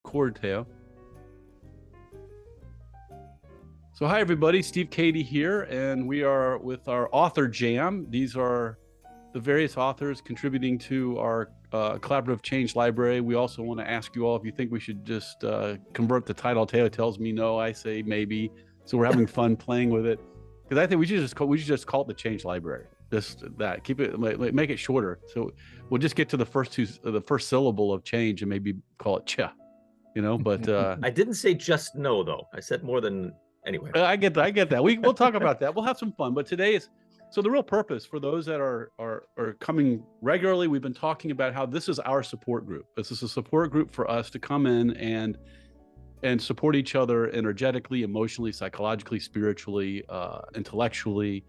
record, Teo. So hi, everybody. Steve Cady here, and we are with our author jam. These are the various authors contributing to our collaborative change library. We also want to ask you all if you think we should just convert the title. Teo tells me no, I say maybe. So we're having fun playing with it, because I think we should just call it the change library. Just that, keep it, make it shorter. So we'll just get to the first syllable of change and maybe call it cha, But I didn't say just no though. I said more than anyway. I get that. We'll talk about that. We'll have some fun. But today is so the real purpose for those that are coming regularly. We've been talking about how this is our support group. This is a support group for us to come in and support each other energetically, emotionally, psychologically, spiritually, intellectually,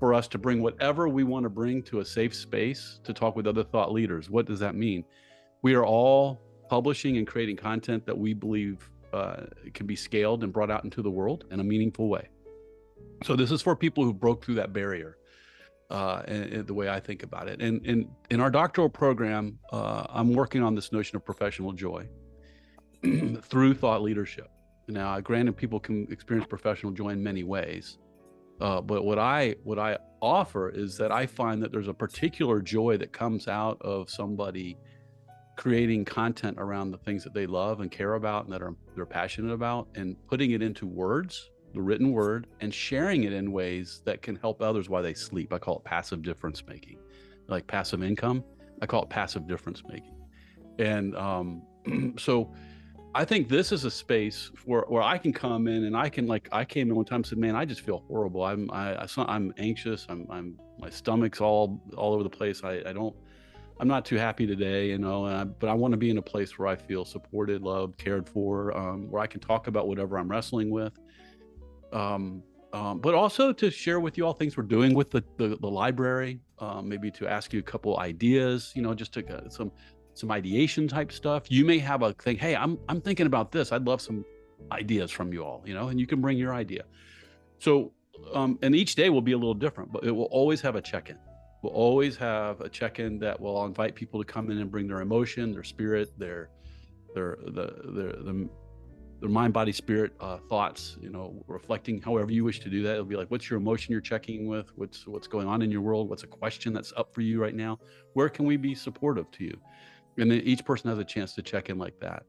for us to bring whatever we want to bring to a safe space to talk with other thought leaders. What does that mean? We are all publishing and creating content that we believe can be scaled and brought out into the world in a meaningful way. So this is for people who broke through that barrier, and the way I think about it. And in our doctoral program, I'm working on this notion of professional joy through thought leadership. Now, granted, people can experience professional joy in many ways. But what I offer is that I find that there's a particular joy that comes out of somebody creating content around the things that they love and care about and that they're passionate about, and putting it into words, the written word, and sharing it in ways that can help others while they sleep. I call it passive difference making. Like passive income, I call it passive difference making. And so I think this is a space where I can come in and I came in one time and said, man, I just feel horrible. I'm anxious. My stomach's all over the place. I'm not too happy today, but I want to be in a place where I feel supported, loved, cared for, where I can talk about whatever I'm wrestling with. But also to share with you all things we're doing with the library, maybe to ask you a couple ideas, just to some ideation type stuff. You may have a thing, hey, I'm thinking about this. I'd love some ideas from you all, and you can bring your idea. So, and each day will be a little different, but it will always have a check-in. We'll always have a check-in that will invite people to come in and bring their emotion, their spirit, their mind, body, spirit, thoughts, reflecting however you wish to do that. It'll be like, what's your emotion you're checking with? What's going on in your world? What's a question that's up for you right now? Where can we be supportive to you? And then each person has a chance to check in like that.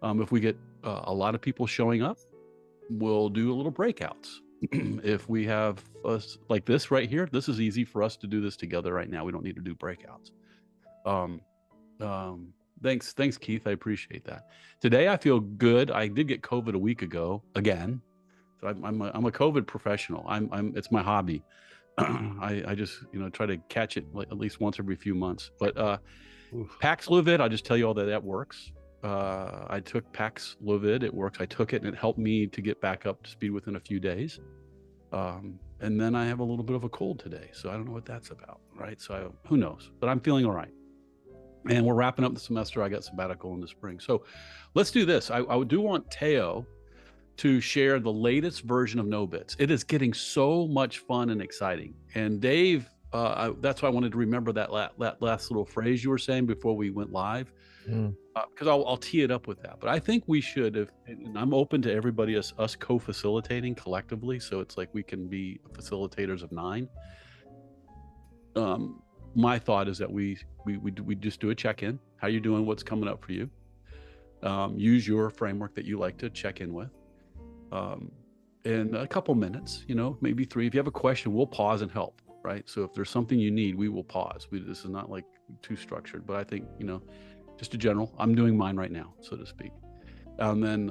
If we get a lot of people showing up, we'll do a little breakouts. If we have us like this right here, this is easy for us to do this together right now. We don't need to do breakouts. Thanks, Keith. I appreciate that. Today I feel good. I did get COVID a week ago again, so I'm a COVID professional. It's my hobby. I just try to catch it at least once every few months. But Paxlovid, I'll just tell you all that works. I took Paxlovid. It works. I took it and it helped me to get back up to speed within a few days. And then I have a little bit of a cold today, so I don't know what that's about, right? So who knows? But I'm feeling all right. And we're wrapping up the semester. I got sabbatical in the spring. So let's do this. I do want Teo to share the latest version of No Bits. It is getting so much fun and exciting. And Dave, that's why I wanted to remember that last little phrase you were saying before we went live, because I'll tee it up with that. But I think we should, and I'm open to everybody, us co-facilitating collectively. So it's like we can be facilitators of 9. My thought is that we just do a check-in. How you doing? What's coming up for you? Use your framework that you like to check in with. In a couple minutes, maybe 3. If you have a question, we'll pause and help. Right. So if there's something you need, we will pause. This is not like too structured, but I think, just a general, I'm doing mine right now, so to speak. And then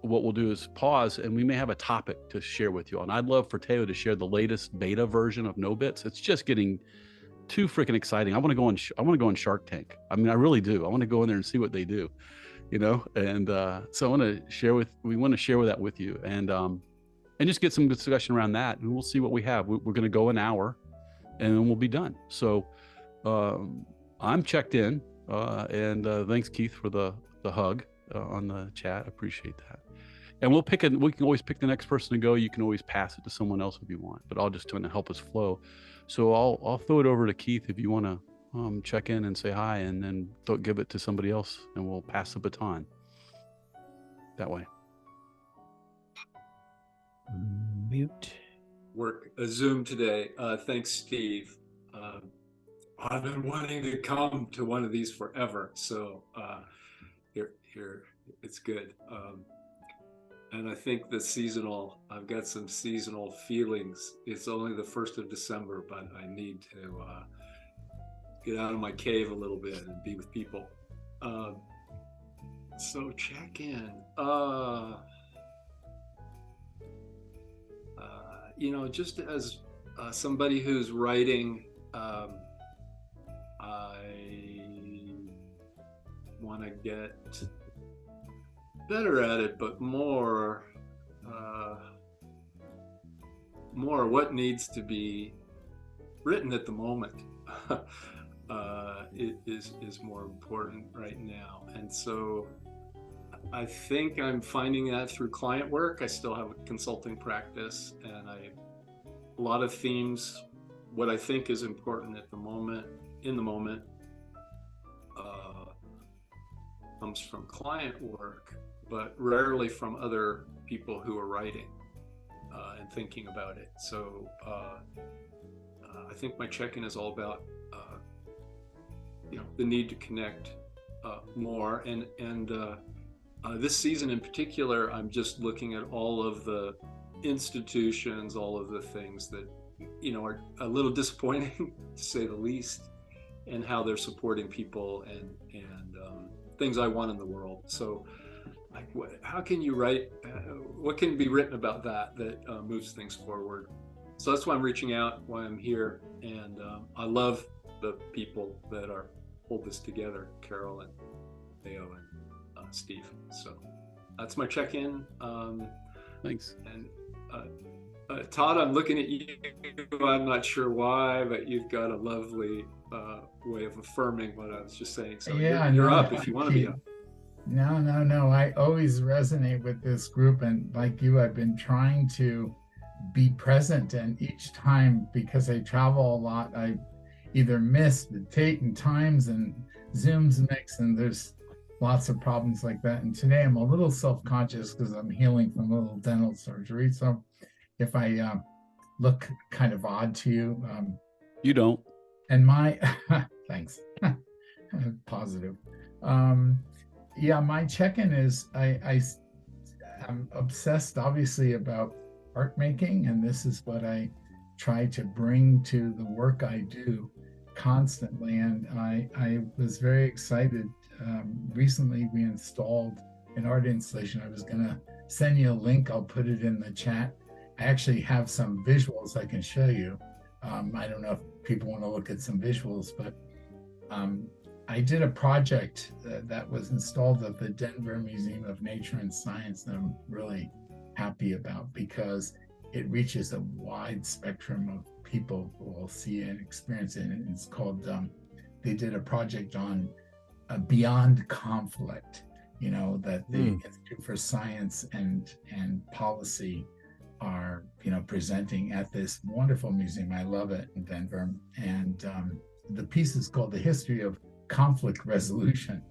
what we'll do is pause, and we may have a topic to share with you all. And I'd love for Teo to share the latest beta version of No Bits. It's just getting too freaking exciting. I want to go on Shark Tank. I mean, I really do. I want to go in there and see what they do, and so we want to share that with you. And just get some discussion around that, and we'll see what we have. We're going to go an hour, and then we'll be done. So I'm checked in, and thanks, Keith, for the hug on the chat. I appreciate that. And we can always pick the next person to go. You can always pass it to someone else if you want, but I'll just try to help us flow. So I'll throw it over to Keith if you want to check in and say hi, and then don't give it to somebody else, and we'll pass the baton that way. Mute. Work a Zoom today. Thanks, Steve. I've been wanting to come to one of these forever, so here it's good. And I think I've got some seasonal feelings. It's only the 1st of December, but I need to get out of my cave a little bit and be with people. So check in. Just as somebody who's writing, I want to get better at it, but more what needs to be written at the moment is more important right now. And so I think I'm finding that through client work. I still have a consulting practice, and a lot of themes. What I think is important in the moment, comes from client work, but rarely from other people who are writing and thinking about it. So I think my check-in is all about the need to connect more, and this season in particular, I'm just looking at all of the institutions, all of the things that are a little disappointing to say the least, and how they're supporting people and things I want in the world. So how can you write, what can be written about that moves things forward? So that's why I'm reaching out, why I'm here. And I love the people that hold this together, Carol and Theo and Steve. So that's my check-in. Thanks. And Todd, I'm looking at you. I'm not sure why, but you've got a lovely way of affirming what I was just saying. So Yeah, you're up if you want to be up. No. I always resonate with this group, and like you, I've been trying to be present, and each time, because I travel a lot, I either miss the date and times, and Zooms mix, and there's lots of problems like that. And today I'm a little self-conscious because I'm healing from a little dental surgery. So if I look kind of odd to you, You don't. and my thanks, positive. Yeah, my check-in is I'm obsessed, obviously, about art making, and this is what I try to bring to the work I do constantly. And I was very excited. Recently, we installed an art installation. I was going to send you a link. I'll put it in the chat. I actually have some visuals I can show you. I don't know if people want to look at some visuals, but I did a project that was installed at the Denver Museum of Nature and Science that I'm really happy about, because it reaches a wide spectrum of people who will see and experience it. And it's called, they did a project on beyond conflict, that the Institute for Science and Policy are, presenting at this wonderful museum. I love it in Denver. And the piece is called The History of Conflict Resolution.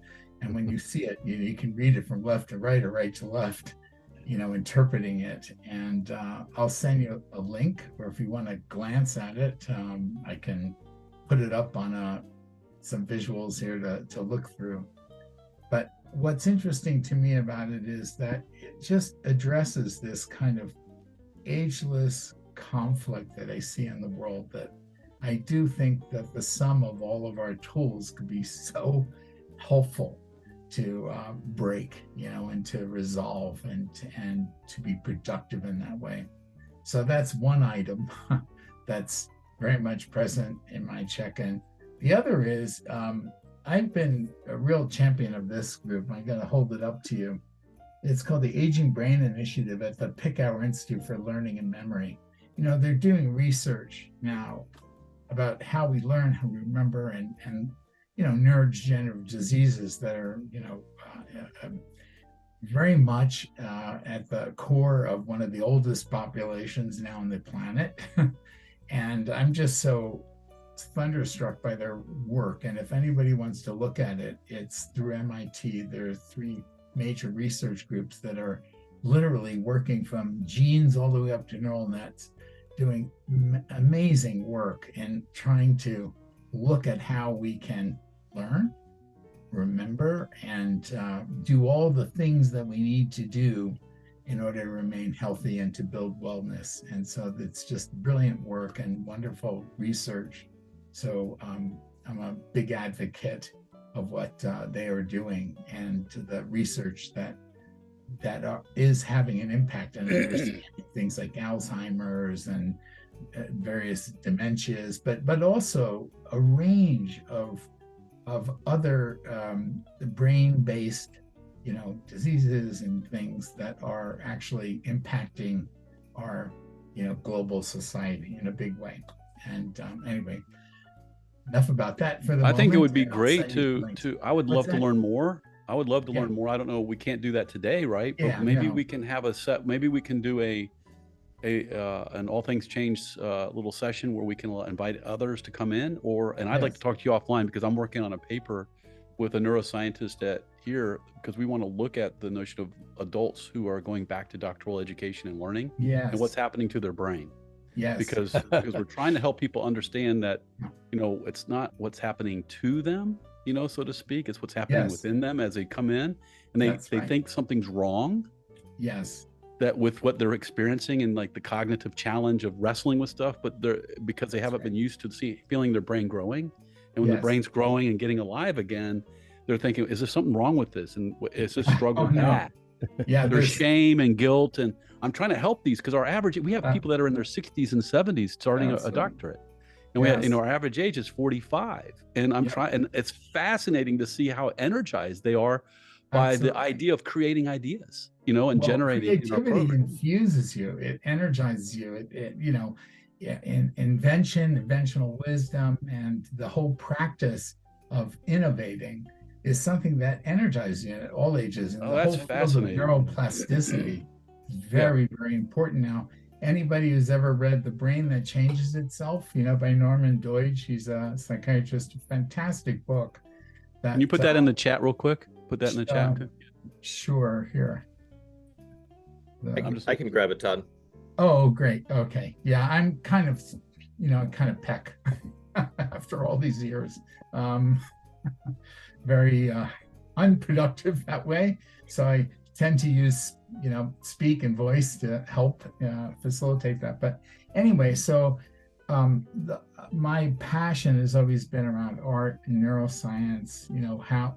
And when you see it, you can read it from left to right or right to left, interpreting it. And I'll send you a link, or if you want to glance at it, I can put it up on some visuals here to look through. But what's interesting to me about it is that it just addresses this kind of ageless conflict that I see in the world, that I do think that the sum of all of our tools could be so helpful to break, and to resolve and to be productive in that way. So that's one item that's very much present in my check-in. The other is, I've been a real champion of this group. I'm going to hold it up to you. It's called the Aging Brain Initiative at the Picower Institute for Learning and Memory. They're doing research now about how we learn, how we remember, and neurodegenerative diseases that are, very much at the core of one of the oldest populations now on the planet. And I'm just so thunderstruck by their work. And if anybody wants to look at it, it's through MIT. There are 3 major research groups that are literally working from genes all the way up to neural nets, doing amazing work and trying to look at how we can learn, remember, and do all the things that we need to do in order to remain healthy and to build wellness. And so it's just brilliant work and wonderful research. So I'm a big advocate of what they are doing and the research that is having an impact on understanding things like Alzheimer's and various dementias, but also a range of other brain-based diseases and things that are actually impacting our global society in a big way. And anyway, enough about that for the moment. I think it would be I'll great send you to links. I would love to learn more. I would love to Yeah. learn more. I don't know, we can't do that today, right? But Yeah, maybe no. we can have maybe we can do an All Things Change little session where we can invite others to come in, and I'd like to Yes. talk to you offline because I'm working on a paper with a neuroscientist at here because we want to look at the notion of adults who are going back to doctoral education and learning Yes. and what's happening to their brain. Yes. Because we're trying to help people understand that it's not what's happening to them, so to speak. It's what's happening Yes. within them as they come in, and they That's right. think something's wrong, Yes. that with what they're experiencing and like the cognitive challenge of wrestling with stuff, but because they haven't right. been used to feeling their brain growing, and when the Yes. brain's growing and getting alive again, they're thinking, is there something wrong with this, and is this struggle Oh, no. bad? Yeah. There's There's shame and guilt, and I'm trying to help these because we have people that are in their 60s and 70s starting a Absolutely. doctorate, and we have, Yes. our average age is 45, and I'm Yeah. trying, and it's fascinating to see how energized they are by the Absolutely. idea of creating ideas, and Well, generating in our creativity program. infuses you. It energizes you. Inventional wisdom, and the whole practice of innovating is something that energizes you at all ages. And Oh, the that's whole fascinating. field of neuroplasticity is very, very important now. Anybody who's ever read The Brain That Changes Itself, by Norman Doidge, he's a psychiatrist, a fantastic book. Can you put that in the chat real quick? Put that in the chat. Um, Sure, here. I can grab it, Todd. Oh, great. Okay. Yeah, I'm kind of peck after all these years. Very unproductive that way. So I tend to use, speak and voice to help facilitate that. But anyway, so my passion has always been around art and neuroscience,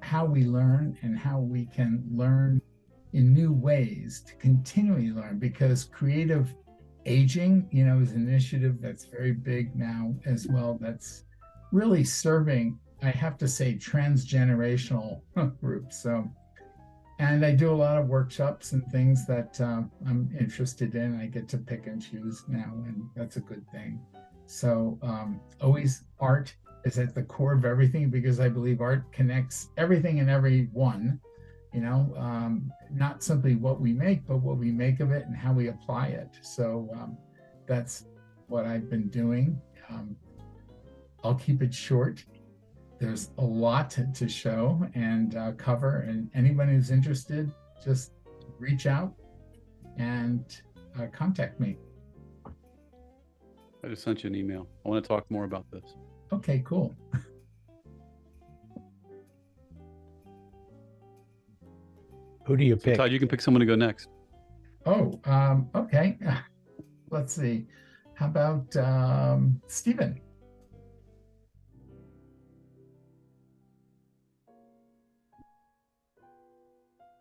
how we learn and how we can learn in new ways to continually learn, because creative aging, is an initiative that's very big now as well. That's really serving, I have to say, transgenerational groups. So, and I do a lot of workshops and things that I'm interested in. I get to pick and choose now, and that's a good thing. So always art is at the core of everything, because I believe art connects everything and everyone, not simply what we make, but what we make of it and how we apply it. So that's what I've been doing. I'll keep it short. There's a lot to show and cover, and anyone who's interested, just reach out and contact me. I just sent you an email. I want to talk more about this. Okay, cool. Who do you So, pick? Todd, you can pick someone to go next. Oh, okay. Let's see. How about Stephen?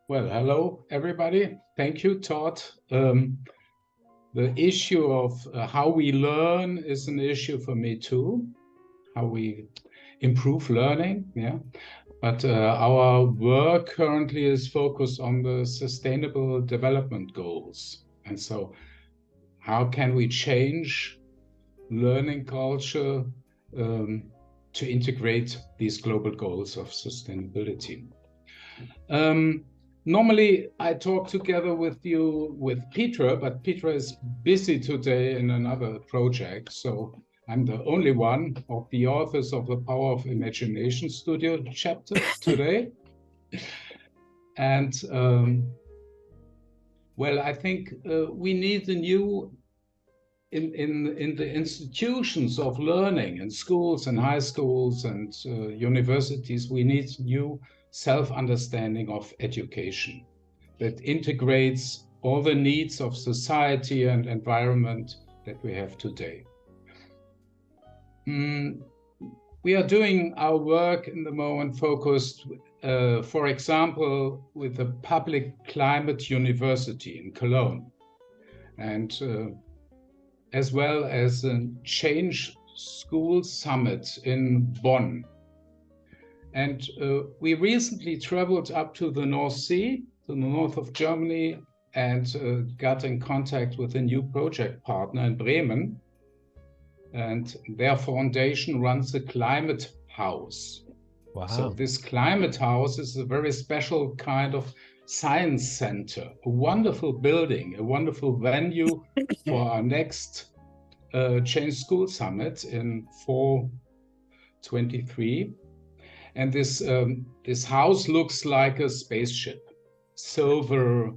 Well, hello, everybody. Thank you, Todd. The issue of how we learn is an issue for me too, how we improve learning, yeah. But our work currently is focused on the Sustainable Development Goals. And so how can we change learning culture to integrate these global goals of sustainability? Normally, I talk together with Petra, but Petra is busy today in another project. So I'm the only one of the authors of the Power of Imagination Studio chapter today. And well, I think we need a new, in the institutions of learning, in schools and high schools and universities, we need new self-understanding of education that integrates all the needs of society and environment that we have today. We are doing our work in the moment focused, for example, with the Public Climate University in Cologne, and as well as a Change School Summit in Bonn. And we recently traveled up to the North Sea, to the north of Germany, and got in contact with a new project partner in Bremen. And their foundation runs a climate house. Wow. So this climate house is a very special kind of science center, a wonderful building, a wonderful venue for our next Change School Summit in fall 23. And this house looks like a spaceship, silver,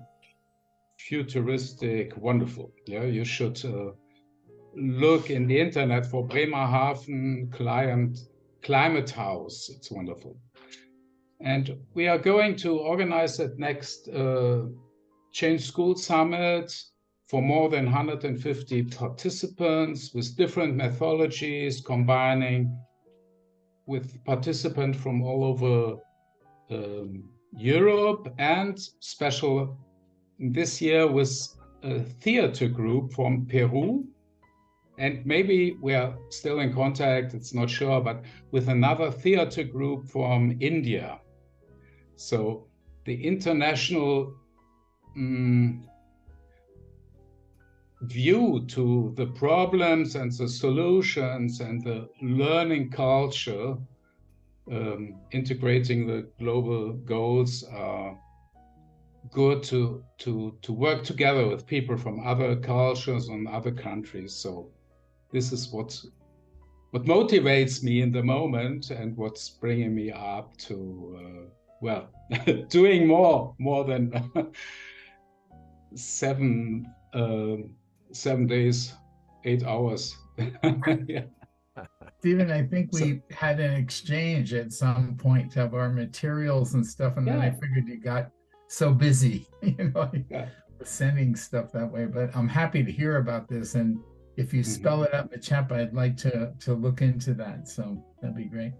futuristic, wonderful. Yeah, you should look in the internet for Bremerhaven Climate House. It's wonderful. And we are going to organize that next Change School Summit for more than 150 participants with different methodologies, combining with participants from all over Europe, and special this year with a theater group from Peru. And maybe we are still in contact, it's not sure, but with another theater group from India. So the international view to the problems and the solutions and the learning culture, integrating the global goals, are good to work together with people from other cultures and other countries. So this is what motivates me in the moment and what's bringing me up to well, doing more than 7 days, 8 hours. Yeah. Stephen, I think we had an exchange at some point of our materials and stuff, and then I figured you got so busy, sending stuff that way. But I'm happy to hear about this, and if you spell it out in the chat, I'd like to look into that. So that'd be great.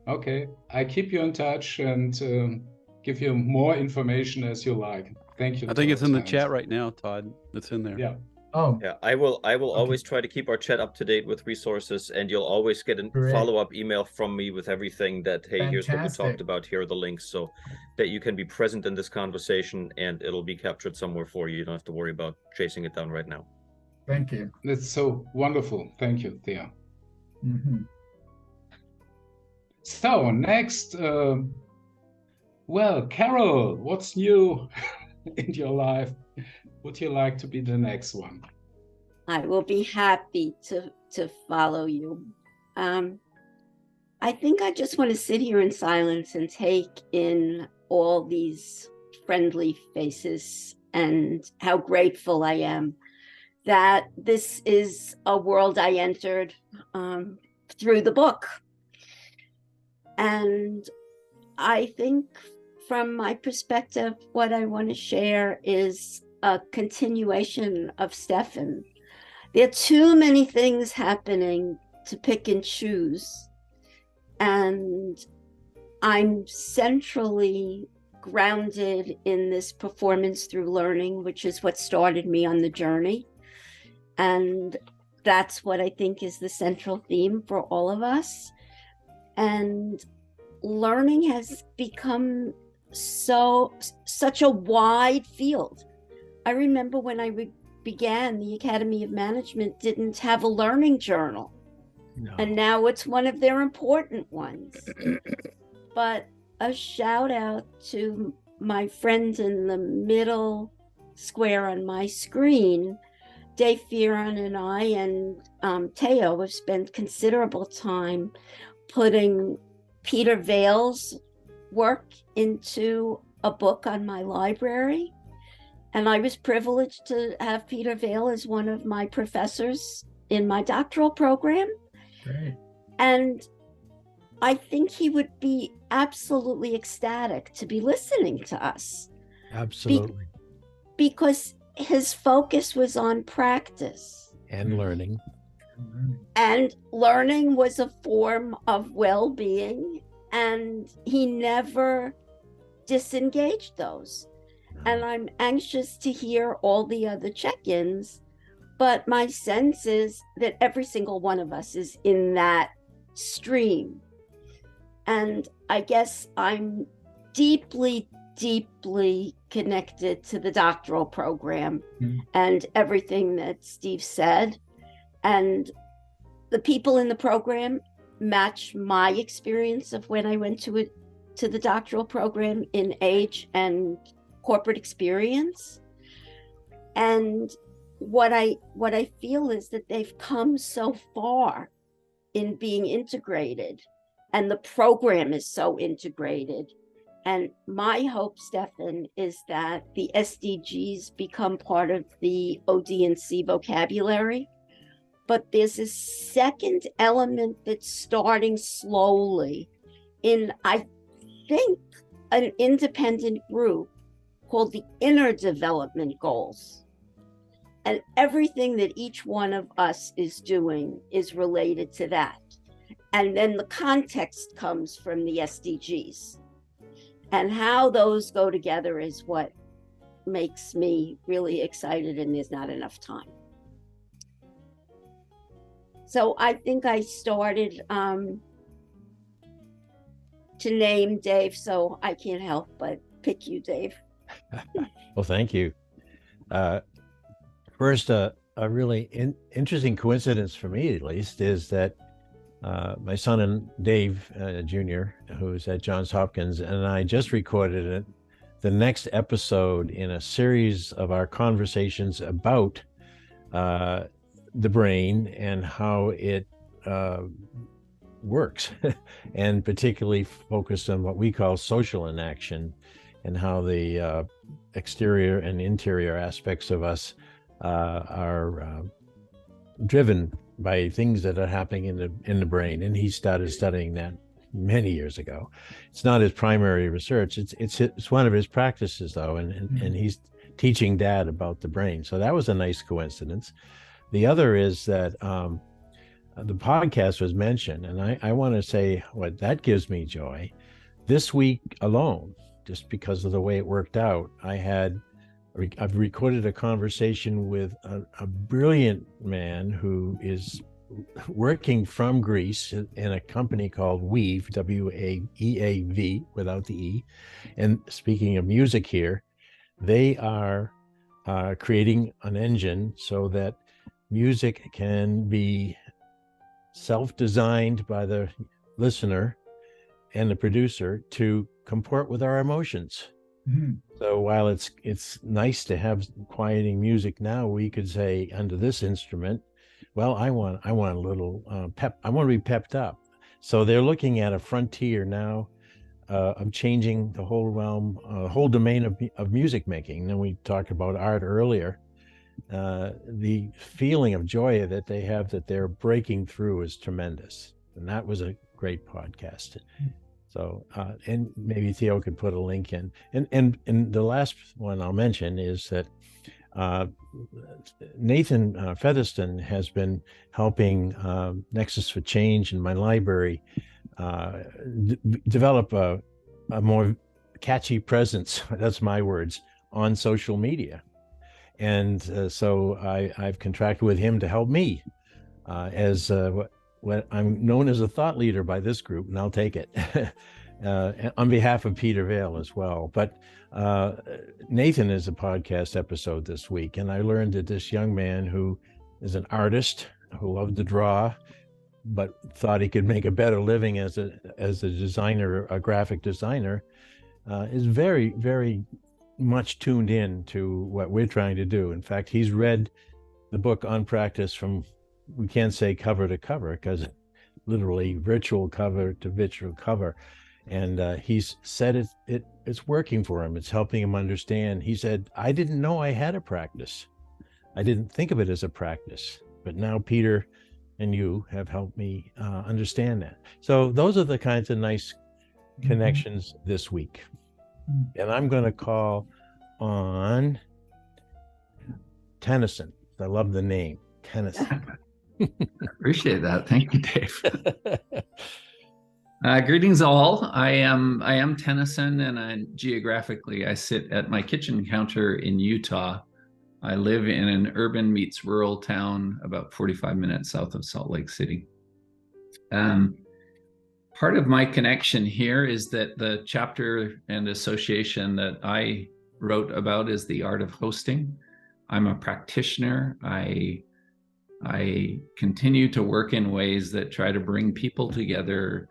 Okay, I keep you in touch and give you more information as you like. Thank you. I think it's in the chat right now, Todd. It's in there. Yeah. Oh, Yeah, I will always try to keep our chat up to date with resources, and you'll always get a Great. follow-up email from me with everything that, hey, here's what we Fantastic. talked about, here are the links, so that you can be present in this conversation and it'll be captured somewhere for you. You don't have to worry about chasing it down right now. thank you. That's so wonderful. Thank you, Thea. So next, well, Carol, what's new in your life? Would you like to be the next one? I will be happy to follow you. I think I just want to sit here in silence and take in all these friendly faces and how grateful I am that this is a world I entered through the book. And I think from my perspective, what I want to share is a continuation of Stefan. There are too many things happening to pick and choose. And I'm centrally grounded in this performance through learning, which is what started me on the journey. And that's what I think is the central theme for all of us. And learning has become such a wide field. I remember when I began, the Academy of Management didn't have a learning journal. No. And now it's one of their important ones. But a shout out to my friend in the middle square on my screen, Dave Fearon and I and Teo have spent considerable time putting Peter Vale's work into a book on my library. And I was privileged to have Peter Vale as one of my professors in my doctoral program. Great. And I think he would be absolutely ecstatic to be listening to us. Absolutely. Because his focus was on practice. And learning. And learning was a form of well-being, and he never disengaged those. And I'm anxious to hear all the other check-ins, but my sense is that every single one of us is in that stream. And I guess I'm deeply, deeply connected to the doctoral program and everything that Steve said. And the people in the program match my experience of when I went to the doctoral program in age and corporate experience. And what I feel is that they've come so far in being integrated, and the program is so integrated. And my hope, Stefan, is that the SDGs become part of the OD&C vocabulary. But there's a second element that's starting slowly in, I think, an independent group called the Inner Development Goals. And everything that each one of us is doing is related to that. And then the context comes from the SDGs. And how those go together is what makes me really excited, and there's not enough time. So I think I started to name Dave, so I can't help but pick you, Dave. Well, thank you. First, a really interesting coincidence for me, at least, is that my son and Dave Jr., who's at Johns Hopkins, and I just recorded the next episode in a series of our conversations about the brain and how it works, and particularly focused on what we call social inaction, and how the exterior and interior aspects of us are driven by things that are happening in the brain. And he started studying that many years ago. It's not his primary research. It's one of his practices, though, and he's teaching Dad about the brain. So that was a nice coincidence. The other is that the podcast was mentioned, and I want to say what that gives me joy. This week alone, just because of the way it worked out, I've recorded a conversation with a brilliant man who is working from Greece in a company called Weave, W-A-E-A-V, without the E. And speaking of music here, they are creating an engine so that music can be self-designed by the listener and the producer to comport with our emotions. Mm-hmm. So while it's nice to have quieting music now, we could say under this instrument, well, I want a little pep. I want to be pepped up. So they're looking at a frontier now of changing the whole realm, whole domain of music making. And we talked about art earlier. The feeling of joy that they have that they're breaking through is tremendous. And that was a great podcast. So, and maybe Theo could put a link in. And the last one I'll mention is that Nathan Featherston has been helping Nexus for Change in my library develop a more catchy presence, that's my words, on social media. And so I've contracted with him to help me as what I'm known as a thought leader by this group, and I'll take it on behalf of Peter Vale as well. But Nathan is a podcast episode this week, and I learned that this young man who is an artist who loved to draw, but thought he could make a better living as a designer, a graphic designer, is very, very much tuned in to what we're trying to do. In fact, he's read the book On Practice from, we can't say cover to cover because literally virtual cover to virtual cover. And he's said it's working for him. It's helping him understand. He said, I didn't know I had a practice. I didn't think of it as a practice, but now Peter and you have helped me understand that. So those are the kinds of nice connections this week. And I'm going to call on Tennyson. I love the name, Tennyson. Appreciate that. Thank you, Dave. Greetings all. I am Tennyson, and geographically I sit at my kitchen counter in Utah. I live in an urban meets rural town about 45 minutes south of Salt Lake City. Part of my connection here is that the chapter and association that I wrote about is the art of hosting. I'm a practitioner. I continue to work in ways that try to bring people together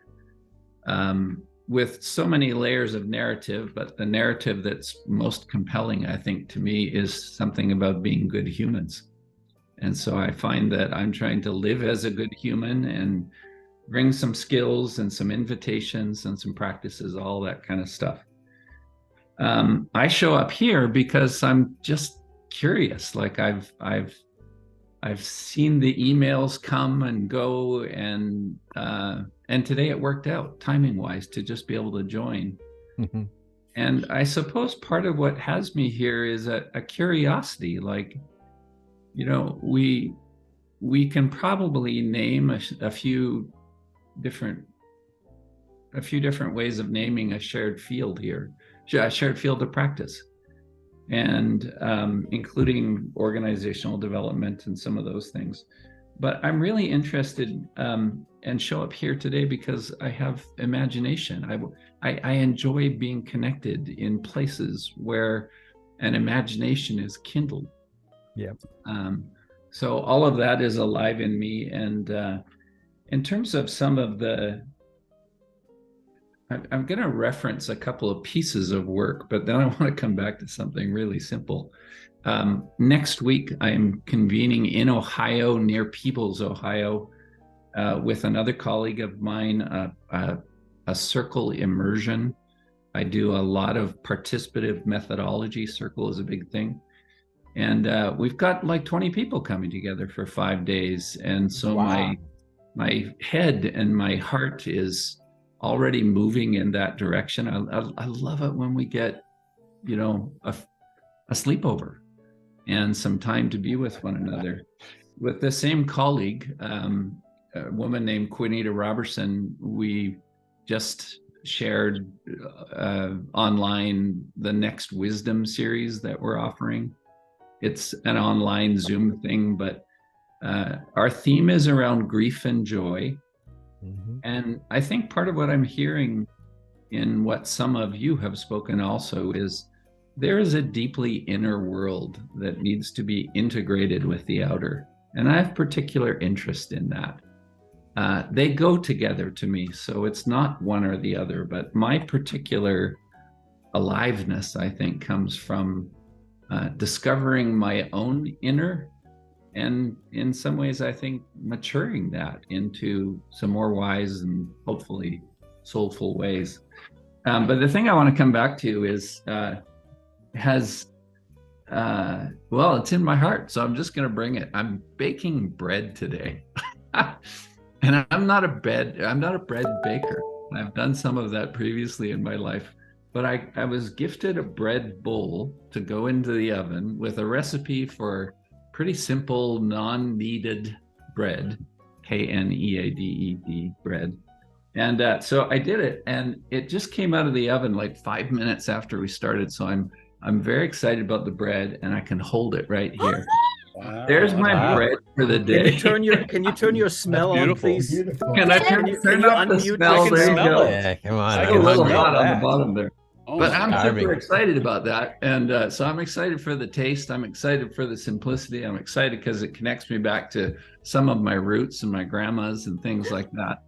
with so many layers of narrative, but the narrative that's most compelling, I think, to me is something about being good humans. And so I find that I'm trying to live as a good human and bring some skills and some invitations and some practices, all that kind of stuff. I show up here because I'm just curious. Like I've seen the emails come and go, and today it worked out timing wise to just be able to join. Mm-hmm. And I suppose part of what has me here is a curiosity. Like, you know, we can probably name a few different ways of naming a shared field here, a shared field of practice, and including organizational development and some of those things. But I'm really interested and show up here today because I have imagination. I enjoy being connected in places where an imagination is kindled. Yeah. So all of that is alive in me. And in terms of some of I'm going to reference a couple of pieces of work, but then I want to come back to something really simple. Next week, I'm convening in Ohio, near Peebles, Ohio, with another colleague of mine, a circle immersion. I do a lot of participative methodology. Circle is a big thing. And we've got like 20 people coming together for 5 days. And so Wow. my head and my heart is already moving in that direction. I love it when we get, you know, a sleepover and some time to be with one another. With the same colleague, a woman named Quinita Robertson, we just shared online the Next Wisdom series that we're offering. It's an online Zoom thing, but our theme is around grief and joy. Mm-hmm. And I think part of what I'm hearing in what some of you have spoken also is there is a deeply inner world that needs to be integrated with the outer. And I have particular interest in that. They go together to me, so it's not one or the other, but my particular aliveness, I think, comes from discovering my own inner, and in some ways, I think, maturing that into some more wise and hopefully soulful ways. But the thing I want to come back to is, well, it's in my heart, so I'm just going to bring it. I'm baking bread today. And I'm not a bread baker. I've done some of that previously in my life, but I was gifted a bread bowl to go into the oven with a recipe for pretty simple, non-kneaded bread, Kneaded bread. And so I did it, and it just came out of the oven like 5 minutes after we started. So I'm very excited about the bread, and I can hold it right here. Wow. There's my bread for the day. Can you turn your smell on, beautiful. please? Beautiful. Can I Can turn you up the unmute? smell? I can There you smell go. it. Yeah, come on. I It's can a little smell hot on that. the bottom there. Oh But my I'm God. super excited about that. And so I'm excited for the taste. I'm excited for the simplicity. I'm excited because it connects me back to some of my roots and my grandma's and things like that.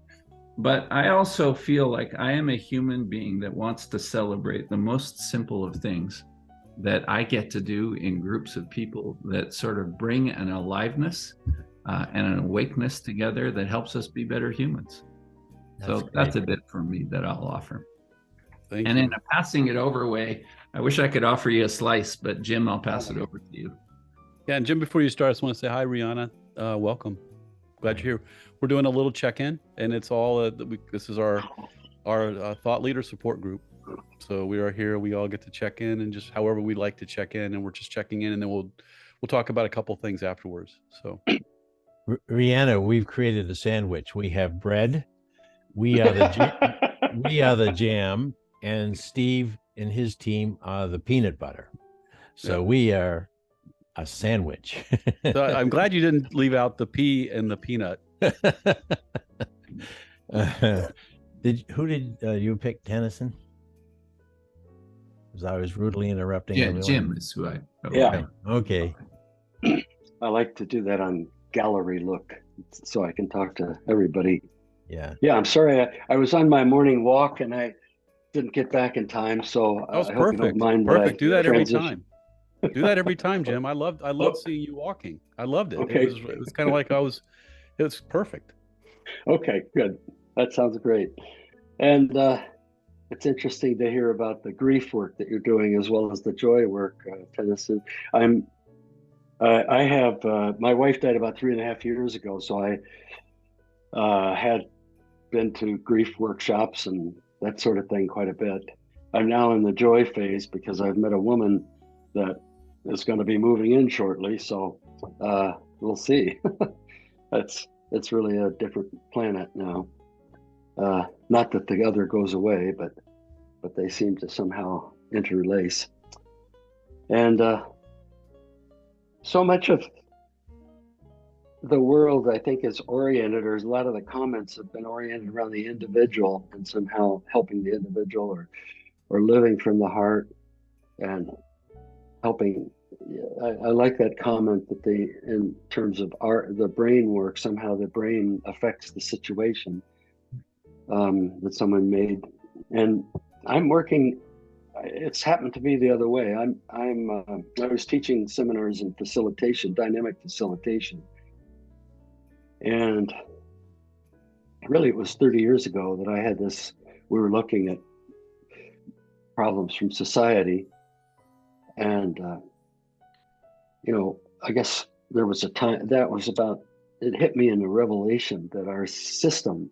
But I also feel like I am a human being that wants to celebrate the most simple of things. that I get to do in groups of people that sort of bring an aliveness and an awakeness together that helps us be better humans. So that's a bit from me that I'll offer. Thank And you. in a passing it over way, I wish I could offer you a slice, but Jim, I'll pass it over to you. Yeah, and Jim, before you start, I just want to say hi, Rihanna. Welcome. Glad you're here. We're doing a little check-in, and it's all this is our thought leader support group. So we are here. We all get to check in, and just however we like to check in, and we're just checking in, and then we'll talk about a couple things afterwards. So, Rihanna, we've created a sandwich. We have bread. We are the jam, and Steve and his team are the peanut butter. So we are a sandwich. So I'm glad you didn't leave out the pea and the peanut. Who did you pick, Tennyson? Because I was rudely interrupting. Yeah, everyone. Jim is who I. Yeah. Okay. I like to do that on gallery look so I can talk to everybody. Yeah. Yeah, I'm sorry. I was on my morning walk and I didn't get back in time. So That was I hope you perfect. don't mind that I Perfect. Do that every transition. time. Do that every time, Jim. I loved seeing you walking. I loved it. Okay. It was kind of like it was perfect. Okay, good. That sounds great. And it's interesting to hear about the grief work that you're doing as well as the joy work, Tennyson. I have my wife died about 3.5 years ago, so I had been to grief workshops and that sort of thing quite a bit. I'm now in the joy phase because I've met a woman that is going to be moving in shortly. So we'll see. It's really a different planet now. Not that the other goes away, but they seem to somehow interlace. And so much of the world, I think, is oriented, or a lot of the comments have been oriented around the individual and somehow helping the individual or living from the heart and helping. I like that comment that in terms of the brain work, somehow the brain affects the situation that someone made. And I'm working, it's happened to be the other way. I was teaching seminars in facilitation, dynamic facilitation. And really it was 30 years ago that I had we were looking at problems from society. And, I guess there was a time it hit me in the revelation that our system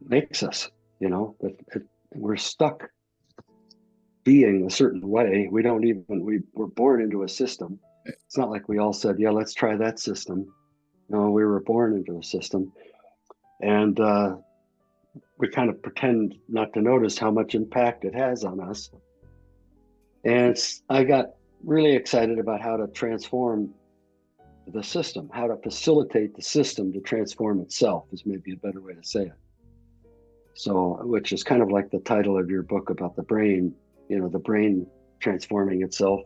makes us, that we're stuck being a certain way. We're born into a system. It's not like we all said, yeah, let's try that system. No, we were born into a system. And we kind of pretend not to notice how much impact it has on us. And I got really excited about how to transform the system, how to facilitate the system to transform itself is maybe a better way to say it. So, which is kind of like the title of your book about the brain, the brain transforming itself.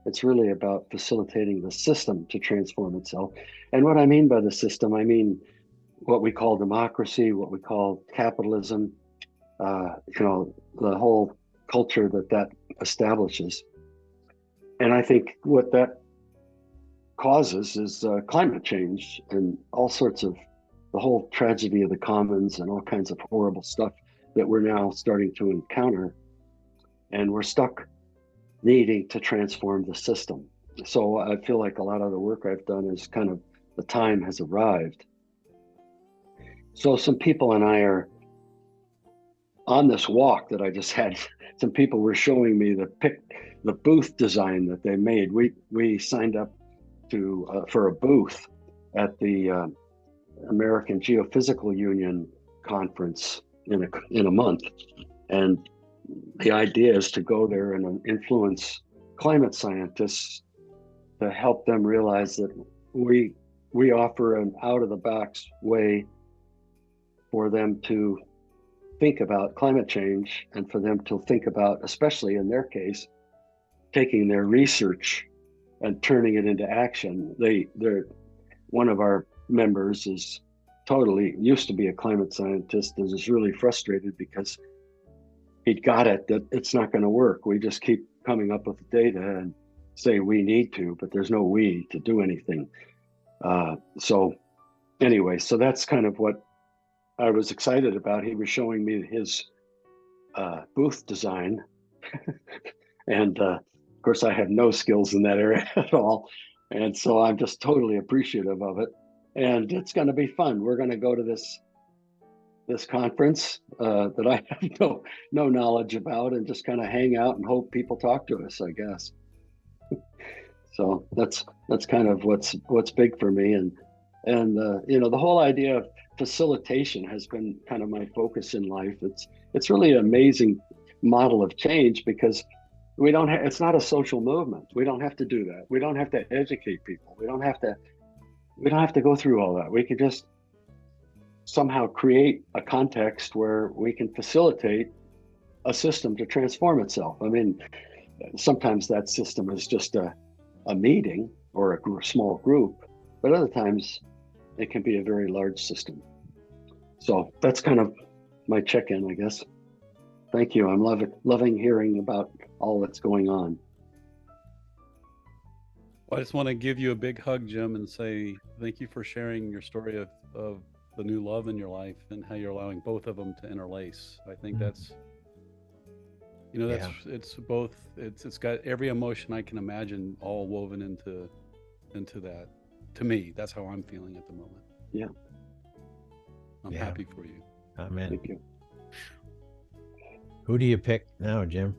It's really about facilitating the system to transform itself. And what I mean by the system, I mean what we call democracy, what we call capitalism, the whole culture that establishes. And I think what that causes is climate change and all sorts of the whole tragedy of the commons and all kinds of horrible stuff that we're now starting to encounter. And we're stuck needing to transform the system. So I feel like a lot of the work I've done is kind of the time has arrived. So some people and I are on this walk that I just had. Some people were showing me the booth design that they made. We signed up for a booth at the American Geophysical Union conference in a month, and the idea is to go there and influence climate scientists to help them realize that we offer an out-of-the-box way for them to think about climate change and for them to think about, especially in their case, taking their research and turning it into action. One of our members used to be a climate scientist and is really frustrated because he'd got it that it's not going to work. We just keep coming up with data and say we need to, but there's no we to do anything. So anyway, so that's kind of what I was excited about. He was showing me his booth design. And of course, I have no skills in that area at all. And so I'm just totally appreciative of it. And it's going to be fun. We're going to go to this conference that I have no knowledge about, and just kind of hang out and hope people talk to us, I guess. So that's kind of what's big for me. And you know, the whole idea of facilitation has been kind of my focus in life. It's really an amazing model of change, because we don't have, it's not a social movement. We don't have to do that. We don't have to educate people. We don't have to go through all that. We can just somehow create a context where we can facilitate a system to transform itself. I mean, sometimes that system is just a meeting or a small group, but other times it can be a very large system. So that's kind of my check-in, I guess. Thank you. I'm loving hearing about all that's going on. Well, I just want to give you a big hug, Jim, and say thank you for sharing your story of the new love in your life and how you're allowing both of them to interlace. I think that's, you know, that's it's both. It's got every emotion I can imagine all woven into that. To me, that's how I'm feeling at the moment. Yeah. I'm happy for you. Amen. Thank you. Who do you pick now, Jim?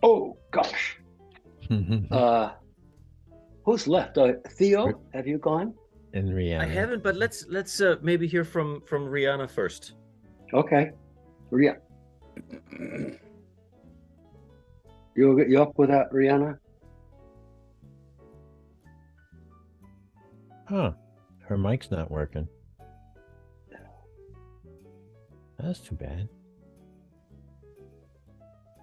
Oh gosh. Who's left? Theo, have you gone? And Rihanna. I haven't, but let's maybe hear from Rihanna first. Okay. Rihanna. You up with that, Rihanna? Huh. Her mic's not working. That's too bad.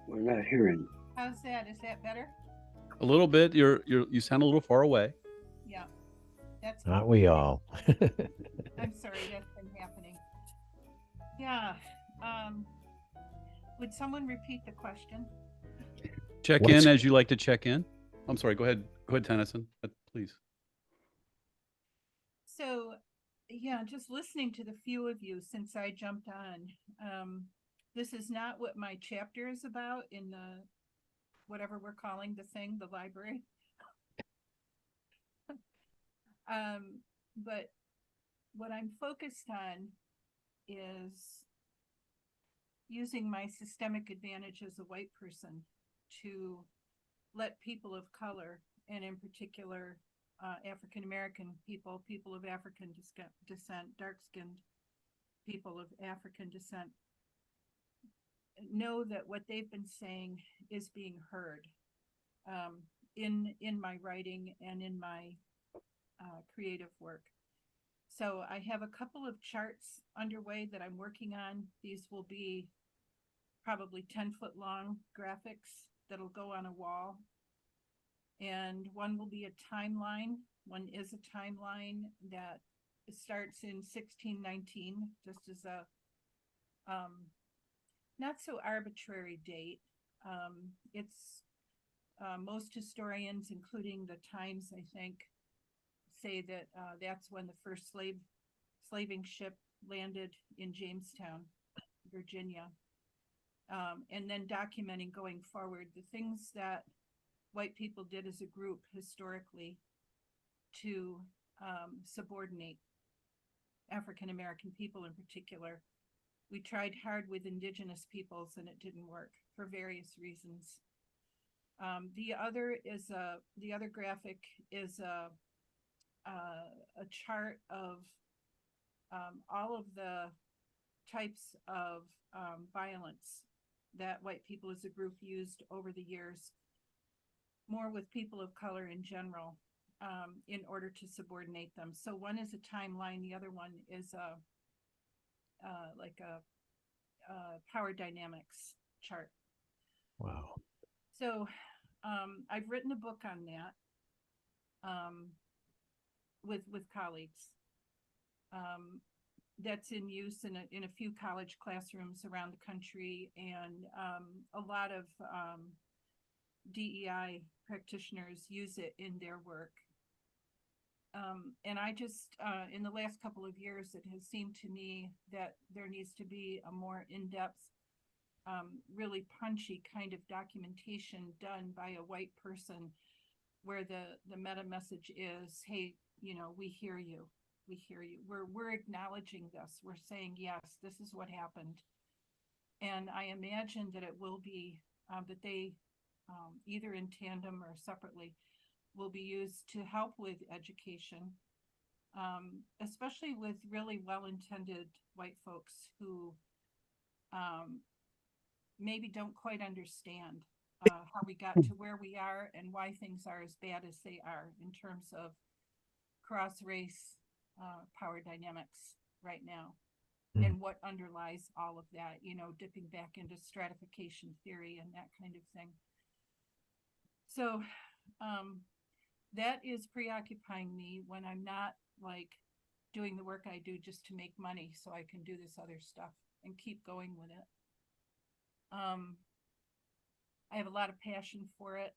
We're not hearing. How's that? Is that better? A little bit. You sound a little far away. Yeah. That's Aren't we all? I'm sorry, that's been happening. Yeah. Would someone repeat the question? Check in as you like to check in. I'm sorry. Go ahead, Tennyson, please. So, yeah, just listening to the few of you since I jumped on. This is not what my chapter is about in the whatever we're calling the thing, the library. But what I'm focused on is using my systemic advantage as a white person to let people of color, and in particular African American people, people of African descent, dark-skinned people of African descent, know that what they've been saying is being heard in my writing and in my creative work. So I have a couple of charts underway that I'm working on. These will be probably 10-foot long graphics that'll go on a wall. And one will be a timeline. One is a timeline that starts in 1619, just as a not so arbitrary date. It's most historians, including the Times, I think, say that that's when the first slaving ship landed in Jamestown, Virginia. And then documenting going forward the things that white people did as a group historically to subordinate African American people in particular. We tried hard with indigenous peoples and it didn't work for various reasons. The other graphic is a chart of all of the types of violence that white people as a group used over the years, more with people of color in general, in order to subordinate them. So one is a timeline, the other one is like a power dynamics chart. Wow. So I've written a book on that with colleagues. that's in use in a few college classrooms around the country, and a lot of DEI practitioners use it in their work. And I just, in the last couple of years, it has seemed to me that there needs to be a more in-depth, really punchy kind of documentation done by a white person, where the meta message is, hey, you know, we hear you. We hear you. We're acknowledging this. We're saying, yes, this is what happened. And I imagine that it will be, that they, either in tandem or separately, will be used to help with education, especially with really well-intended white folks who maybe don't quite understand how we got to where we are and why things are as bad as they are in terms of cross-race power dynamics right now, and what underlies all of that, you know, dipping back into stratification theory and that kind of thing. So that is preoccupying me when I'm not like doing the work I do just to make money so I can do this other stuff and keep going with it. I have a lot of passion for it.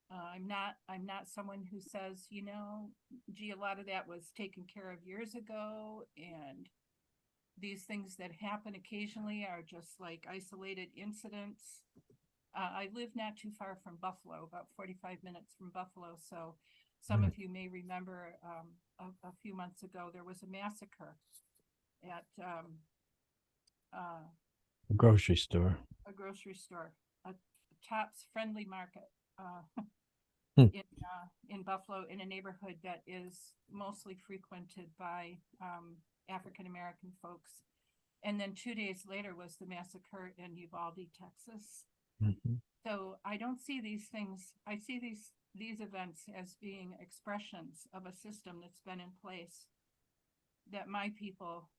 I'm not someone who says, you know, gee, a lot of that was taken care of years ago, and these things that happen occasionally are just like isolated incidents. I live not too far from Buffalo, about 45 minutes from Buffalo. So some of you may remember a few months ago, there was a massacre at A grocery store. a grocery store, a Tops Friendly Market in Buffalo, in a neighborhood that is mostly frequented by African-American folks. And then 2 days later was the massacre in Uvalde, Texas. So I don't see these things, I see these events as being expressions of a system that's been in place that my people,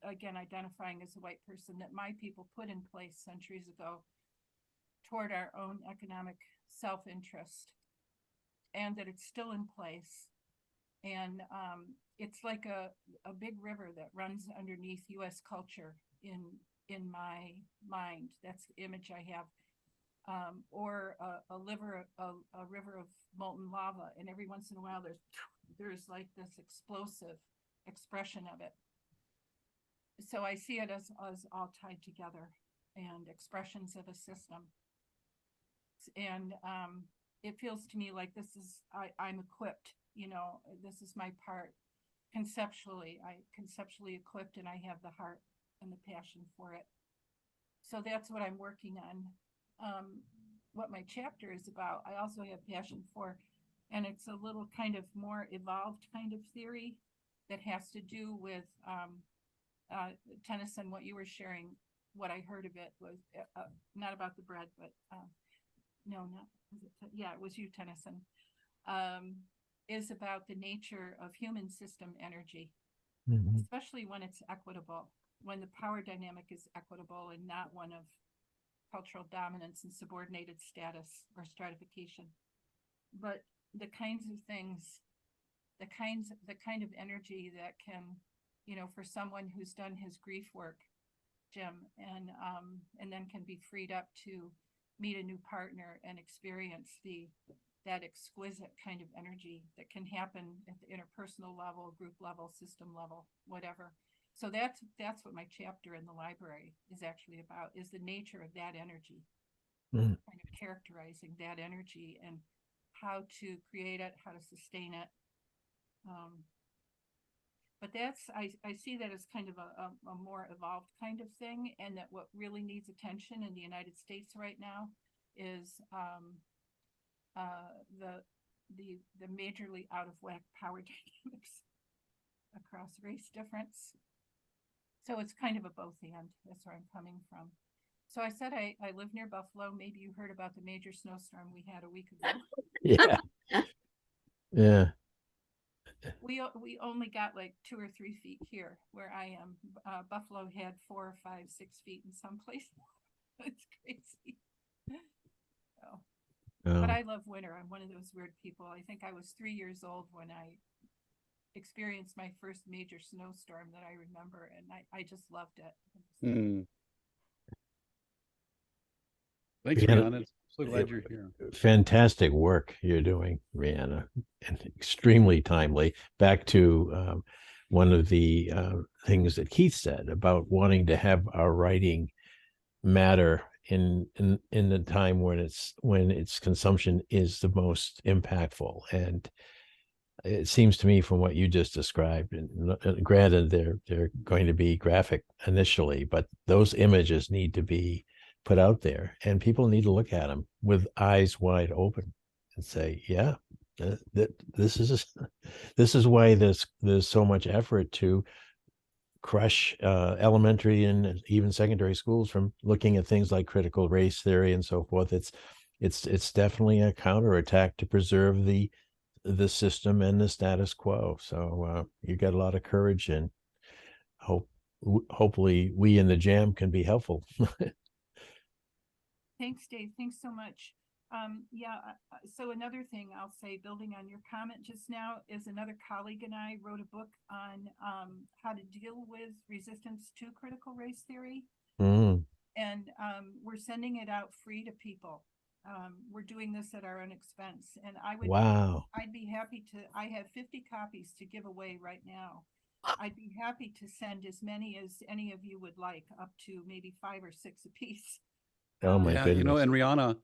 again, identifying as a white person, that my people put in place centuries ago toward our own economic self-interest, and that it's still in place. And it's like a big river that runs underneath U.S. culture in my mind. That's the image I have. Or a river of molten lava, and every once in a while there's like this explosive expression of it. So I see it as all tied together and expressions of a system. And it feels to me like this is, I'm equipped, you know, this is my part conceptually. I conceptually equipped, and I have the heart and the passion for it. So that's what I'm working on. What my chapter is about, I also have passion for, and it's a little kind of more evolved kind of theory that has to do with Tennyson, what you were sharing. What I heard of it was not about the bread, but no, not was it? Yeah, it was you, Tennyson. Is about the nature of human system energy, especially when it's equitable, when the power dynamic is equitable and not one of cultural dominance and subordinated status or stratification. But the kinds of things, the kind of energy that can, you know, for someone who's done his grief work, Jim, and then can be freed up to meet a new partner and experience that exquisite kind of energy that can happen at the interpersonal level, group level, system level, whatever. So that's what my chapter in the library is actually about, is the nature of that energy, kind of characterizing that energy and how to create it, how to sustain it. But I see that as kind of a more evolved kind of thing, and that what really needs attention in the United States right now is the majorly out of whack power dynamics across race difference. So it's kind of a both and. That's where I'm coming from. So I said I live near Buffalo. Maybe you heard about the major snowstorm we had a week ago. Yeah. Yeah. We only got like 2 or 3 feet here where I am. Buffalo had 4, 5, 6 feet in some places. It's crazy. So, but I love winter. I'm one of those weird people. I think I was 3 years old when I experienced my first major snowstorm that I remember, and I just loved it. Mm. Thanks, Rhianna, Rihanna. So glad you're here. fantastic work you're doing, Rhianna, and extremely timely. Back to one of the things that Keith said about wanting to have our writing matter in the time when its consumption is the most impactful. And it seems to me from what you just described, and granted they're going to be graphic initially, but those images need to be put out there, and people need to look at them with eyes wide open and say, yeah, this is why there's so much effort to crush elementary and even secondary schools from looking at things like critical race theory and so forth. It's definitely a counterattack to preserve the system and the status quo. So you got a lot of courage, and hopefully we in the Jam can be helpful. Thanks, Dave. Thanks so much. So another thing I'll say, building on your comment just now, is another colleague and I wrote a book on how to deal with resistance to critical race theory. Mm. And we're sending it out free to people. We're doing this at our own expense. And I'd be happy to, I have 50 copies to give away right now. I'd be happy to send as many as any of you would like, up to maybe 5 or 6 apiece. Oh my goodness. You know, and Rihanna,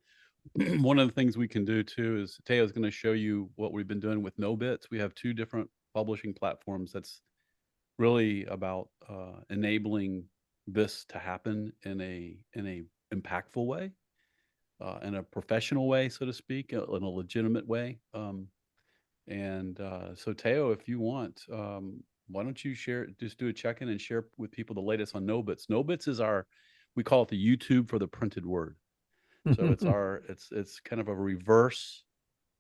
one of the things we can do too is Teo's going to show you what we've been doing with NoBits. We have 2 different publishing platforms that's really about enabling this to happen in a impactful way, in a professional way, so to speak, in a legitimate way. So Teo, if you want, why don't you just do a check-in and share with people the latest on NoBits. NoBits is we call it the YouTube for the printed word. So it's kind of a reverse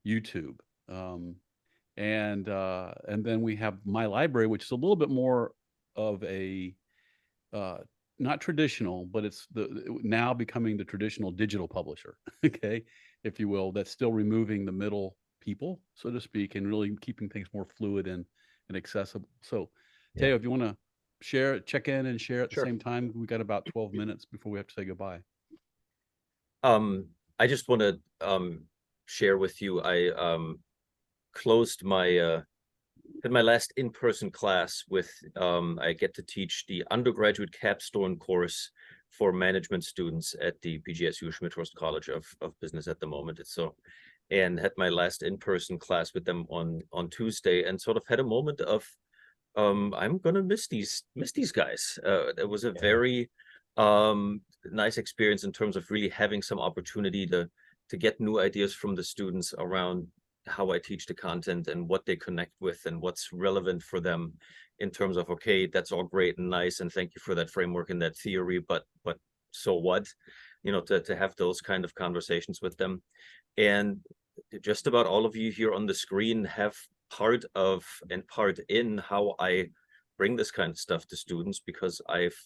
YouTube. And then we have My Library, which is a little bit more of a not traditional, but it's now becoming the traditional digital publisher, okay, if you will, that's still removing the middle people, so to speak, and really keeping things more fluid and accessible. So Teo, if you want to check in and share at the same time, we got about 12 minutes before we have to say goodbye. I just want to share with you, I closed my last in-person class with I get to teach the undergraduate capstone course for management students at the PGSU Schmidt-Horst College of Business at the moment. And had my last in-person class with them on Tuesday, and sort of had a moment of I'm gonna miss these guys. It was a very nice experience in terms of really having some opportunity to get new ideas from the students around how I teach the content and what they connect with and what's relevant for them in terms of, okay, that's all great and nice, and thank you for that framework and that theory, but so what? You know, to have those kind of conversations with them. And just about all of you here on the screen have part of and part in how I bring this kind of stuff to students, because I've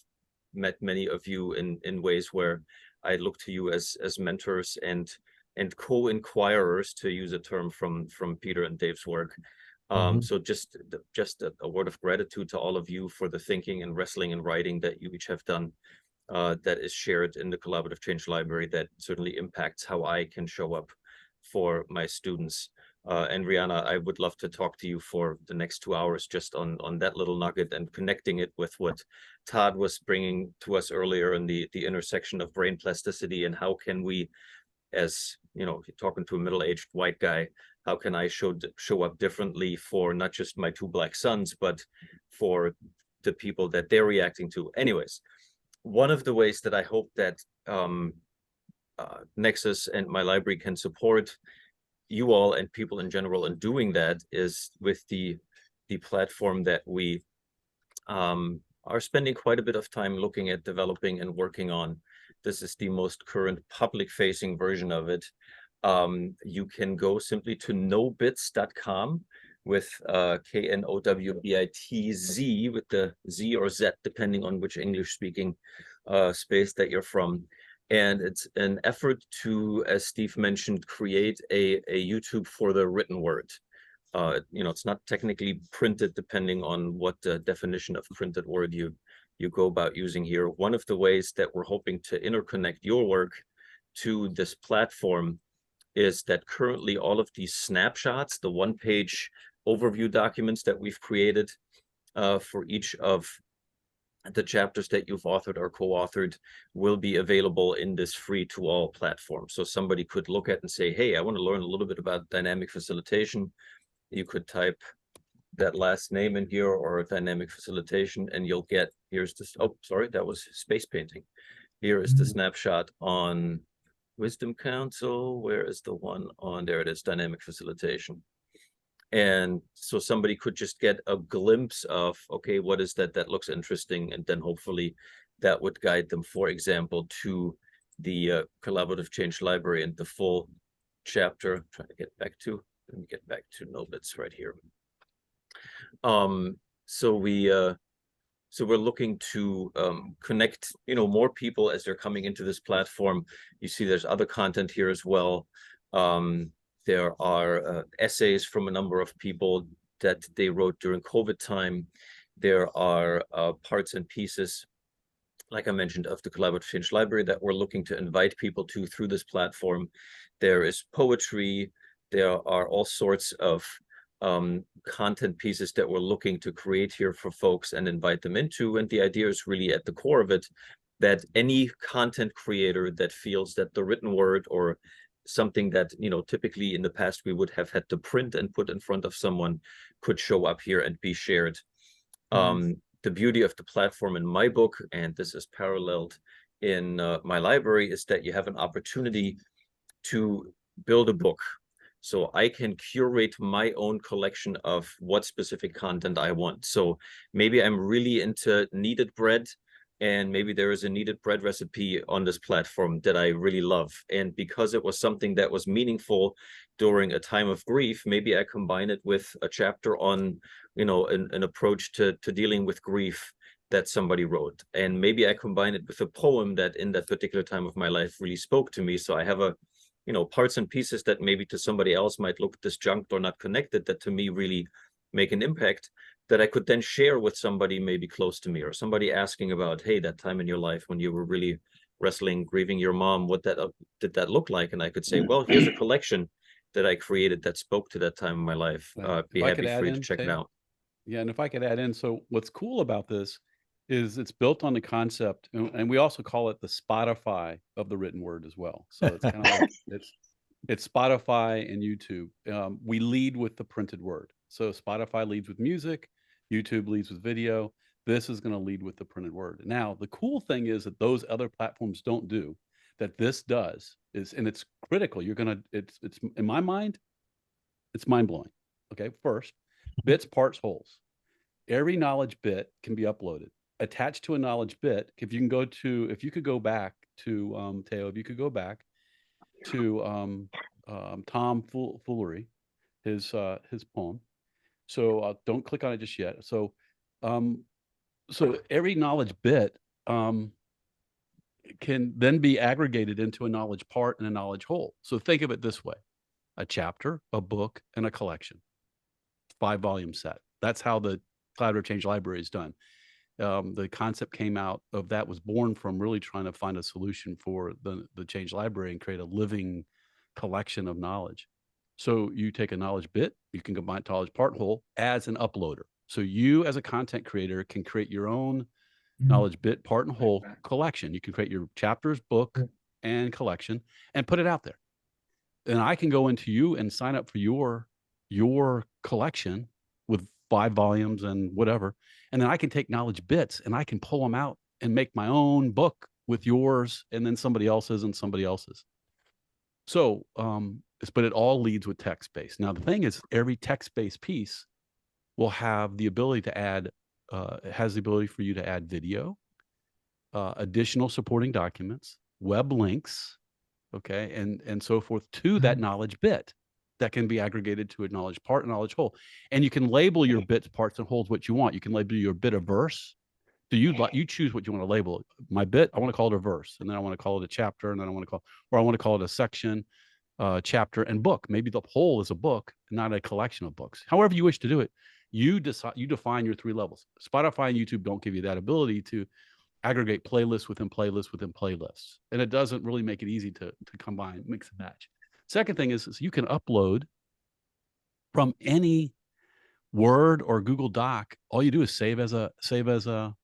met many of you in ways where I look to you as mentors and co-inquirers, to use a term from Peter and Dave's work. So just a word of gratitude to all of you for the thinking and wrestling and writing that you each have done, that is shared in the Collaborative Change Library, that certainly impacts how I can show up for my students. And Rihanna, I would love to talk to you for the next 2 hours just on that little nugget, and connecting it with what Todd was bringing to us earlier in the intersection of brain plasticity, and how can we, as you know, talking to a middle-aged white guy, how can I show up differently for not just my 2 Black sons, but for the people that they're reacting to. Anyways, one of the ways that I hope that Nexus and My Library can support you all and people in general in doing that is with the platform that we are spending quite a bit of time looking at developing and working on. This is the most current public-facing version of it. You can go simply to knowbits.com with KNOWBITZ, with the Z or Z, depending on which English-speaking space that you're from. And it's an effort to, as Steve mentioned, create a YouTube for the written word. It's not technically printed depending on what definition of printed word you go about using here. One of the ways that we're hoping to interconnect your work to this platform is that currently all of these snapshots, the one-page overview documents that we've created for each of the chapters that you've authored or co-authored, will be available in this free-to-all platform. So somebody could look at and say, hey, I want to learn a little bit about dynamic facilitation. You could type that last name in here, or dynamic facilitation, and you'll get, here's this, oh, sorry, that was space painting. Here is the snapshot on Wisdom Council. Where is the one on, there it is, dynamic facilitation. And so somebody could just get a glimpse of, okay, what is that? That looks interesting. And then hopefully that would guide them, for example, to the Collaborative Change Library and the full chapter. I'm trying to get back to, let me get back to Nobits right here. So we're looking to connect, more people as they're coming into this platform. You see there's other content here as well. There are essays from a number of people that they wrote during COVID time. There are parts and pieces, like I mentioned, of the Collaborative Change Library that we're looking to invite people to through this platform. There is poetry. There are all sorts of content pieces that we're looking to create here for folks and invite them into. And the idea is really at the core of it, that any content creator that feels that the written word, or something that, typically in the past we would have had to print and put in front of someone, could show up here and be shared. The beauty of the platform in my book, and this is paralleled in my library, is that you have an opportunity to build a book. So I can curate my own collection of what specific content I want. So maybe I'm really into kneaded bread, and maybe there is a kneaded bread recipe on this platform that I really love. And because it was something that was meaningful during a time of grief, maybe I combine it with a chapter on, an approach to dealing with grief that somebody wrote. And maybe I combine it with a poem that in that particular time of my life really spoke to me. So I have parts and pieces that maybe to somebody else might look disjunct or not connected, that to me really make an impact, that I could then share with somebody maybe close to me, or somebody asking about, hey, that time in your life when you were really wrestling, grieving your mom, what did that look like? And I could say, well, here's a collection that I created that spoke to that time in my life. Be happy free to check it out. Yeah, and if I could add in, so what's cool about this is it's built on the concept, and we also call it the Spotify of the written word as well. So it's kind of like it's Spotify and YouTube. We lead with the printed word. So Spotify leads with music, YouTube leads with video. This is going to lead with the printed word. Now, the cool thing is that those other platforms don't do, that this does, is, and it's critical. It's in my mind, it's mind blowing. Okay, first, bits, parts, wholes. Every knowledge bit can be uploaded. Attached to a knowledge bit, if you could go back to Teo, if you could go back to Tom Foolery, his poem. So don't click on it just yet. So every knowledge bit can then be aggregated into a knowledge part and a knowledge whole. So think of it this way: a chapter, a book, and a collection. 5-volume set. That's how the Collaborative Change Library is done. The concept came out of that, was born from really trying to find a solution for the Change Library and create a living collection of knowledge. So you take a knowledge bit, you can combine knowledge part whole as an uploader. So you as a content creator can create your own knowledge bit, part and whole collection. You can create your chapters, book, and collection and put it out there. And I can go into you and sign up for your collection with 5 volumes and whatever. And then I can take knowledge bits and I can pull them out and make my own book with yours and then somebody else's and somebody else's. So, but it all leads with text-based. Now, the thing is, every text-based piece will have the ability to add, has the ability for you to add video, additional supporting documents, web links, okay, and so forth to that knowledge bit that can be aggregated to a knowledge part and knowledge whole. And you can label your bits, parts, and wholes what you want. You can label your bit a verse. So you choose what you want to label. My bit, I want to call it a verse, and then I want to call it a chapter, and then I want to call it a section. chapter and book. Maybe the whole is a book, not a collection of books. However you wish to do it, you decide. You define your 3 levels. Spotify and YouTube don't give you that ability to aggregate playlists within playlists within playlists, and it doesn't really make it easy to combine, mix and match. Second thing is you can upload from any Word or Google Doc. All you do is save it as an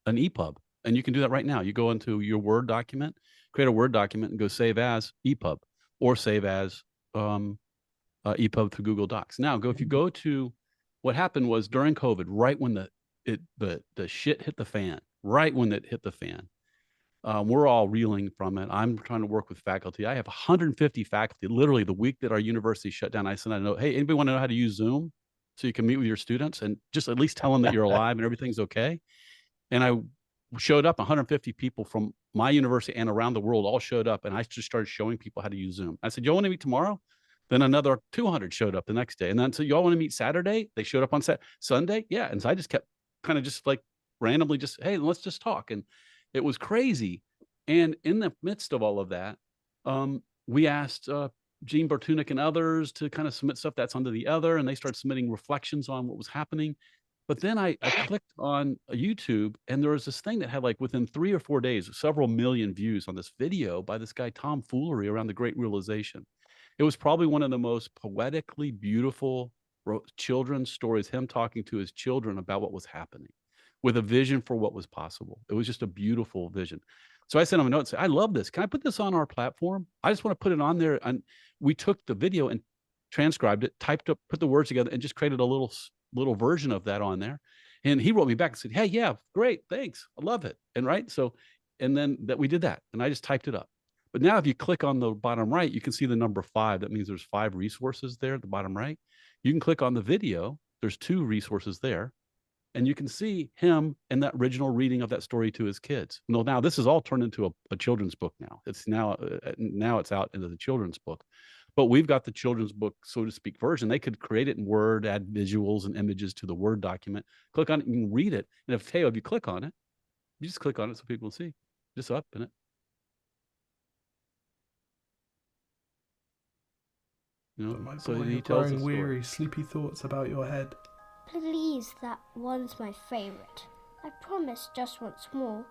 EPUB, and you can do that right now. You go into your Word document, create a Word document, and go save as EPUB or save as EPUB through Google Docs. Now, if you go to what happened was during COVID, right when the shit hit the fan, we're all reeling from it. I'm trying to work with faculty. I have 150 faculty. Literally, the week that our university shut down, I sent out a note, hey, anybody want to know how to use Zoom so you can meet with your students and just at least tell them that you're alive and everything's okay? And I showed up, 150 people from my university and around the world all showed up, and I just started showing people how to use Zoom. I said, y'all want to meet tomorrow? Then another 200 showed up the next day. And then, so y'all want to meet Saturday? They showed up on Sunday? Yeah. And so I just kept kind of just like randomly just, hey, let's just talk. And it was crazy. And in the midst of all of that, we asked Gene Bartunek and others to kind of submit stuff that's under the other, and they started submitting reflections on what was happening. But then I clicked on YouTube, and there was this thing that had like within 3 or 4 days, several million views on this video by this guy, Tom Foolery, around the Great Realization. It was probably one of the most poetically beautiful children's stories, him talking to his children about what was happening with a vision for what was possible. It was just a beautiful vision. So I sent him a note and said, I love this. Can I put this on our platform? I just want to put it on there. And we took the video and transcribed it, typed up, put the words together, and just created a little version of that on there. And he wrote me back and said, hey, yeah, great, thanks. I love it. And and then that we did that. And I just typed it up. But now if you click on the bottom right, you can see the number 5. That means there's 5 resources there at the bottom right. You can click on the video. There's 2 resources there. And you can see him in that original reading of that story to his kids. Now this is all turned into a children's book now. It's now it's out into the children's book. But we've got the children's book, so to speak, version. They could create it in Word, add visuals and images to the Word document. Click on it, you can read it. And if you click on it, you just click on it so people will see. Just open it. My so boy, he you're tells growing the weary, sleepy thoughts about your head. Please, that one's my favorite. I promise just once more.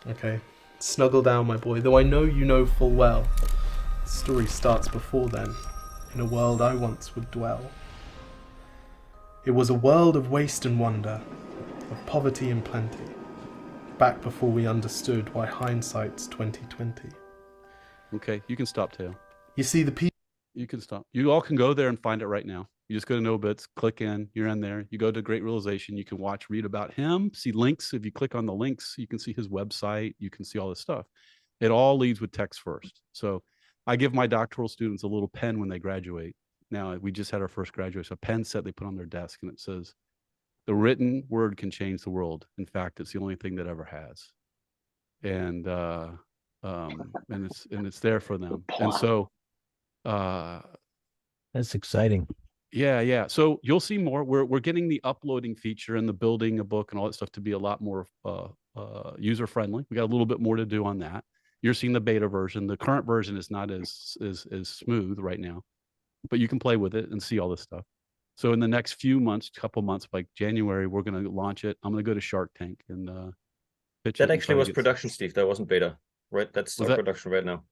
Okay, snuggle down, my boy, though I know you know full well. The story starts before then, in a world I once would dwell. It was a world of waste and wonder, of poverty and plenty, back before we understood why hindsight's 20/20. Okay, you can stop, Teo. You see, the people... You can stop. You all can go there and find it right now. You just go to No Bits, click in, you're in there. You go to Great Realization, you can read about him, see links. If you click on the links, you can see his website, you can see all this stuff. It all leads with text first. So I give my doctoral students a little pen when they graduate. Now, we just had our first graduation, a pen set they put on their desk, and it says, the written word can change the world. In fact, it's the only thing that ever has. And it's there for them. And so that's exciting. Yeah. So you'll see more. We're getting the uploading feature and the building a book and all that stuff to be a lot more user friendly. We got a little bit more to do on that. You're seeing the beta version. The current version is not as smooth right now, but you can play with it and see all this stuff. So in the next couple months, like January, we're going to launch it. I'm going to go to Shark Tank and pitch it. That actually was production, Steve. That wasn't beta, right? That's our production right now.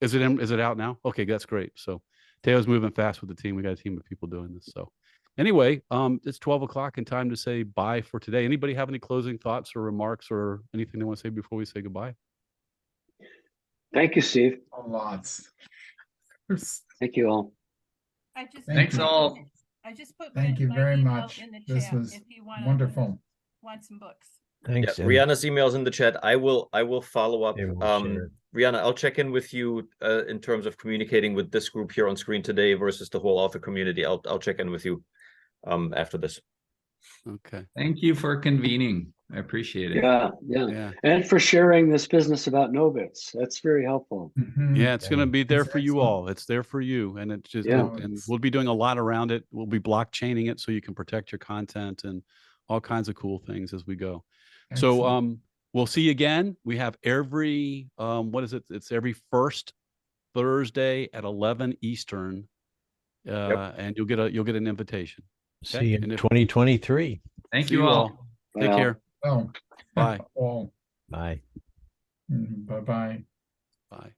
Is it out now? Okay, that's great. So Teo's moving fast with the team. We got a team of people doing this. So anyway, it's 12 o'clock and time to say bye for today. Anybody have any closing thoughts or remarks or anything they want to say before we say goodbye? Thank you, Steve. Lots. Thank you all. Thanks all. I just put Thank you my very email much. in the chat This was if you wonderful. Want some books. Thanks. Yeah, Rihanna's email's in the chat. I will follow up. Share it. Rihanna, I'll check in with you in terms of communicating with this group here on screen today versus the whole author community. I'll check in with you after this. Okay. Thank you for convening. I appreciate it. Yeah. And for sharing this business about No Bits. That's very helpful. Mhm. Yeah, it's going to be there It's for you excellent. all. It's there for you. And it's just, Yeah. and we'll be doing a lot around it. We'll be blockchaining it so you can protect your content and all kinds of cool things as we go. So, Excellent. we'll see you again. We have every what is it? It's every first Thursday at 11 Eastern, and you'll get an invitation. See you in 2023. Thank See you all. Take Well, care. Well, Bye. all. Bye. Bye-bye. Bye.